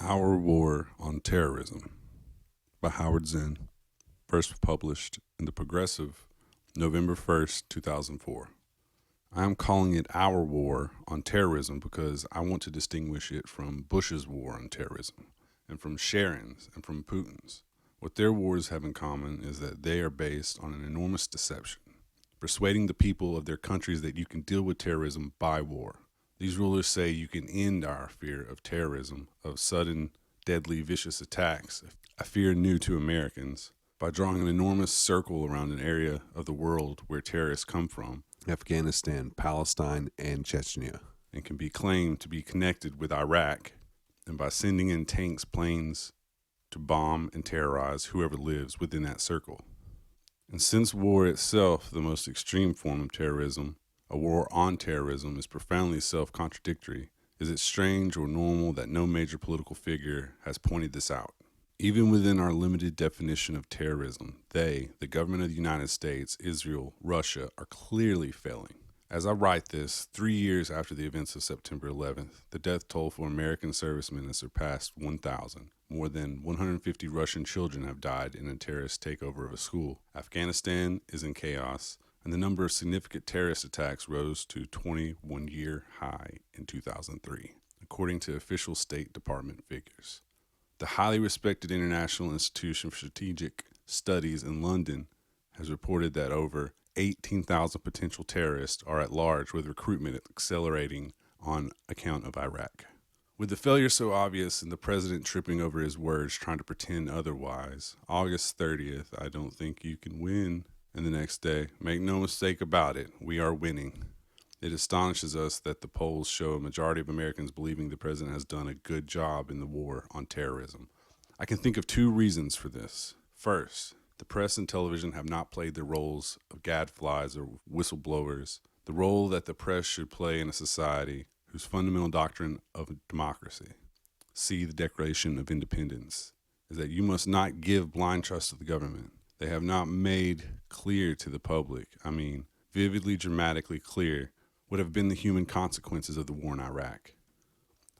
Our War on Terrorism by Howard Zinn, first published in The Progressive, November 1st, 2004. I am calling it Our War on Terrorism because I want to distinguish it from Bush's war on terrorism, and from Sharon's, and from Putin's. What their wars have in common is that they are based on an enormous deception, persuading the people of their countries that you can deal with terrorism by war. These rulers say you can end our fear of terrorism, of sudden, deadly, vicious attacks, a fear new to Americans, by drawing an enormous circle around an area of the world where terrorists come from, Afghanistan, Palestine, and Chechnya, and can be claimed to be connected with Iraq, and by sending in tanks, planes to bomb and terrorize whoever lives within that circle. And since war itself, the most extreme form of terrorism, a war on terrorism, is profoundly self-contradictory, is it strange or normal that no major political figure has pointed this out? Even within our limited definition of terrorism, they, the government of the United States, Israel, Russia, are clearly failing. As I write this, 3 years after the events of September 11th, the death toll for American servicemen has surpassed 1,000. More than 150 Russian children have died in a terrorist takeover of a school. Afghanistan is in chaos, and the number of significant terrorist attacks rose to 21-year high in 2003, according to official State Department figures. The highly respected International Institution for Strategic Studies in London has reported that over 18,000 potential terrorists are at large, with recruitment accelerating on account of Iraq. With the failure so obvious and the president tripping over his words trying to pretend otherwise, August 30th, I don't think you can win. And the next day, make no mistake about it, we are winning. It astonishes us that the polls show a majority of Americans believing the president has done a good job in the war on terrorism. I can think of two reasons for this. First, the press and television have not played their roles of gadflies or whistleblowers, the role that the press should play in a society whose fundamental doctrine of democracy, see the Declaration of Independence, is that you must not give blind trust to the government. They have not made clear to the public, vividly, dramatically clear, what have been the human consequences of the war in Iraq.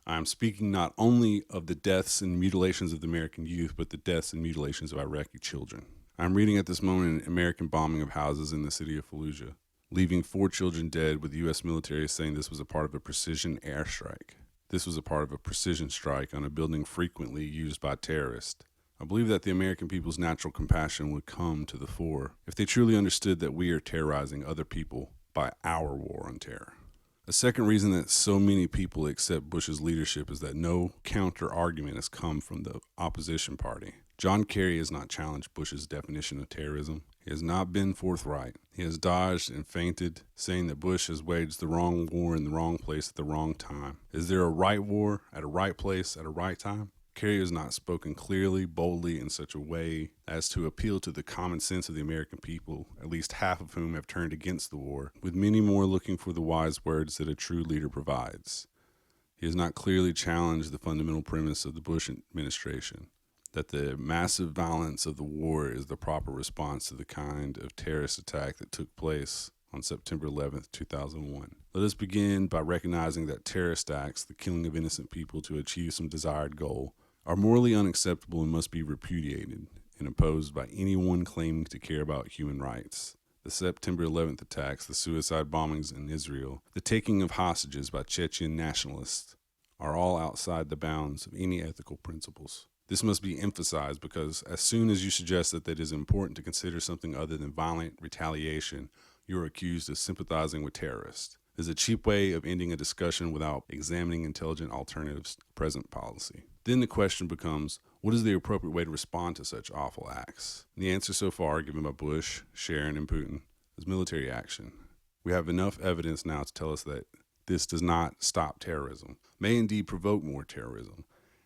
I am speaking not only of the deaths and mutilations of the American youth, but the deaths and mutilations of Iraqi children. I am reading at this moment an American bombing of houses in the city of Fallujah, leaving 4 children dead, with the U.S. military saying this was a part of a precision airstrike. This was a part of a precision strike on a building frequently used by terrorists. I believe that the American people's natural compassion would come to the fore if they truly understood that we are terrorizing other people by our war on terror. A second reason that so many people accept Bush's leadership is that no counter-argument has come from the opposition party. John Kerry has not challenged Bush's definition of terrorism. He has not been forthright. He has dodged and feinted, saying that Bush has waged the wrong war in the wrong place at the wrong time. Is there a right war at a right place at a right time? Kerry has not spoken clearly, boldly, in such a way as to appeal to the common sense of the American people, at least half of whom have turned against the war, with many more looking for the wise words that a true leader provides. He has not clearly challenged the fundamental premise of the Bush administration, that the massive violence of the war is the proper response to the kind of terrorist attack that took place on September 11th, 2001. Let us begin by recognizing that terrorist acts, the killing of innocent people to achieve some desired goal, are morally unacceptable and must be repudiated and opposed by anyone claiming to care about human rights. The September 11th attacks, the suicide bombings in Israel, the taking of hostages by Chechen nationalists are all outside the bounds of any ethical principles. This must be emphasized because as soon as you suggest that it is important to consider something other than violent retaliation, you are accused of sympathizing with terrorists. It is a cheap way of ending a discussion without examining intelligent alternatives to present policy. Then the question becomes, what is the appropriate way to respond to such awful acts? And the answer so far given by Bush, Sharon, and Putin is military action. We have enough evidence now to tell us that this does not stop terrorism, may indeed provoke more terrorism,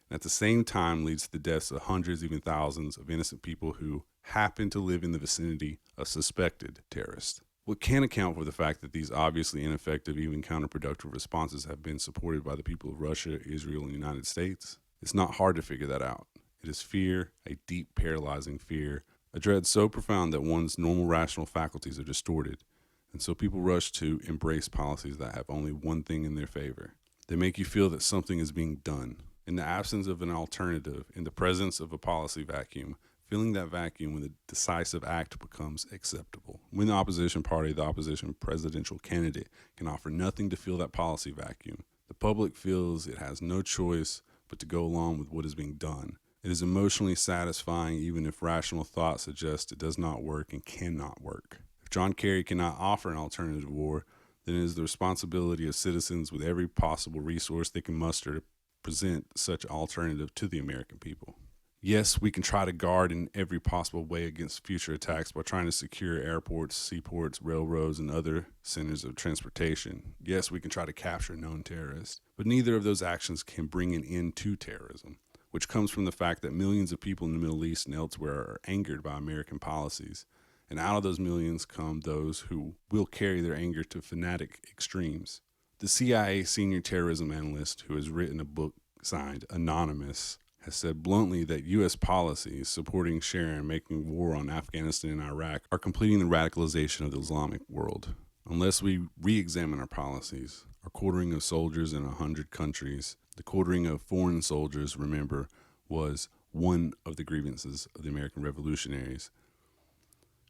and at the same time leads to the deaths of hundreds, even thousands of innocent people who happen to live in the vicinity of suspected terrorists. What can account for the fact that these obviously ineffective, even counterproductive responses have been supported by the people of Russia, Israel, and the United States? It's not hard to figure that out. It is fear, a deep, paralyzing fear, a dread so profound that one's normal rational faculties are distorted, and so people rush to embrace policies that have only one thing in their favor. They make you feel that something is being done, In the absence of an alternative, in the presence of a policy vacuum, filling that vacuum when the decisive act becomes acceptable. When the opposition party, the opposition presidential candidate, can offer nothing to fill that policy vacuum, the public feels it has no choice but to go along with what is being done. It is emotionally satisfying even if rational thought suggests it does not work and cannot work. If John Kerry cannot offer an alternative war, then it is the responsibility of citizens with every possible resource they can muster to present such alternative to the American people. Yes, we can try to guard in every possible way against future attacks by trying to secure airports, seaports, railroads, and other centers of transportation. Yes, we can try to capture known terrorists, but neither of those actions can bring an end to terrorism, which comes from the fact that millions of people in the Middle East and elsewhere are angered by American policies. And out of those millions come those who will carry their anger to fanatic extremes. The CIA senior terrorism analyst, who has written a book signed Anonymous, has said bluntly that U.S. policies supporting sharing and making war on Afghanistan and Iraq are completing the radicalization of the Islamic world. Unless we re-examine our policies, our quartering of soldiers in 100 countries, the quartering of foreign soldiers, remember, was one of the grievances of the American revolutionaries.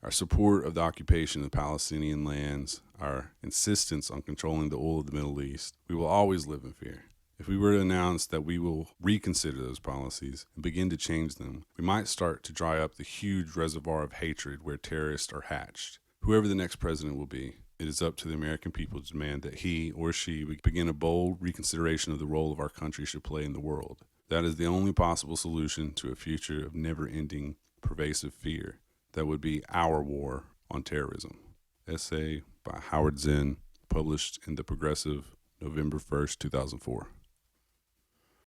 Our support of the occupation of the Palestinian lands, our insistence on controlling the oil of the Middle East, we will always live in fear. If we were to announce that we will reconsider those policies and begin to change them, we might start to dry up the huge reservoir of hatred where terrorists are hatched. Whoever the next president will be, it is up to the American people to demand that he or she begin a bold reconsideration of the role of our country should play in the world. That is the only possible solution to a future of never-ending, pervasive fear. That would be our war on terrorism. Essay by Howard Zinn, published in The Progressive, November 1st, 2004.